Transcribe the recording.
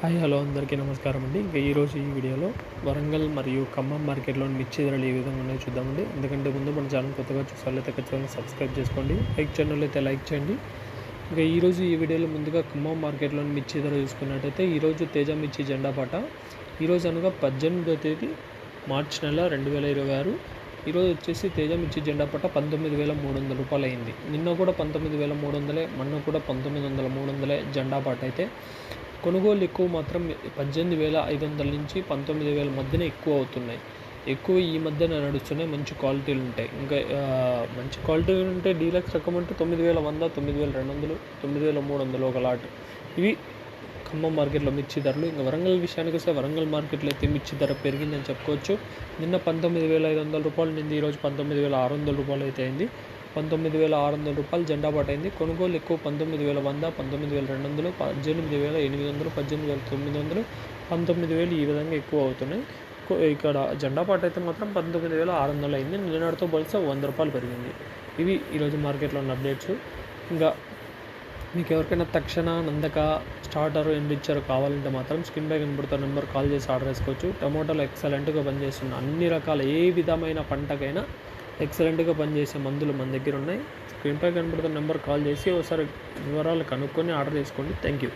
Hi hello అందరికీ నమస్కారం అండి. ఇంకా ఈరోజు ఈ వీడియోలో వరంగల్ మరియు ఖమ్మం మార్కెట్లోని మిర్చి ధరలు ఏ విధంగా ఉన్నాయో చూద్దామండి. ఎందుకంటే ముందు మన ఛానల్ కొత్తగా చూసారైతే ఖచ్చితంగా సబ్స్క్రైబ్ చేసుకోండి, ఛానల్ అయితే లైక్ చేయండి. ఇంకా ఈరోజు ఈ వీడియోలో ముందుగా ఖమ్మం మార్కెట్లోని మిర్చి ధర చూసుకున్నట్టయితే ఈరోజు తేజ మిర్చి జెండా పాట ఈరోజు అనగా 18వ తేదీ మార్చి నెల 2026. ఈరోజు వచ్చేసి తేజ మిర్చి జెండా పట్ట 19,300 రూపాయలు అయింది. నిన్న కూడా 19,300, మొన్న కూడా 1900, 300 జెండా పాట అయితే కొనుగోలు ఎక్కువ మాత్రం 18,500 నుంచి 19,000 మధ్యనే ఎక్కువ అవుతున్నాయి. ఎక్కువ ఈ మధ్యన నడుస్తున్నాయి. మంచి క్వాలిటీలు ఉంటాయి. ఇంకా మంచి క్వాలిటీలు ఉంటే డీలక్స్ రకం అంటే 9,100, 9,200, 9,300 ఒక లాట్. ఇవి ఖమ్మం మార్కెట్లో మిర్చి ధరలు. ఇంకా వరంగల్ విషయానికి వస్తే వరంగల్ మార్కెట్లో అయితే మిర్చి ధర పెరిగిందని చెప్పుకోవచ్చు. నిన్న 19,500 రూపాయలు నింది, ఈరోజు 19,600 రూపాయలు అయితే అయింది. 19,600 రూపాయలు జెండా పాట అయింది. కొనుగోలు ఎక్కువ 19,100, 19,200, 18,800, 18,900, 19,000 ఈ విధంగా ఎక్కువ అవుతున్నాయి. ఇక్కడ జెండా పాట అయితే మాత్రం 19,600 అయింది. నిన్నటితో పోలిస్తే 100 రూపాయలు పెరిగింది. ఇవి ఈరోజు మార్కెట్లో ఉన్న అప్డేట్స్. ఇంకా మీకు ఎవరికైనా తక్షణ నందక స్టార్టర్ ఎండిచ్చారు కావాలంటే మాత్రం స్క్రీన్ పై కనబడుతున్న నెంబర్ కాల్ చేసి ఆర్డర్ చేసుకోవచ్చు. టమోటాలు ఎక్సలెంట్గా పనిచేస్తున్న అన్ని రకాల ఏ విధమైన పంటకైనా ఎక్సలెంట్గా పనిచేసే మందులు మన దగ్గర ఉన్నాయి. స్క్రీన్ పై కనబడుతున్న నెంబర్ కాల్ చేసి ఒకసారి వివరాలు కనుక్కొని ఆర్డర్ చేసుకోండి. Thank you.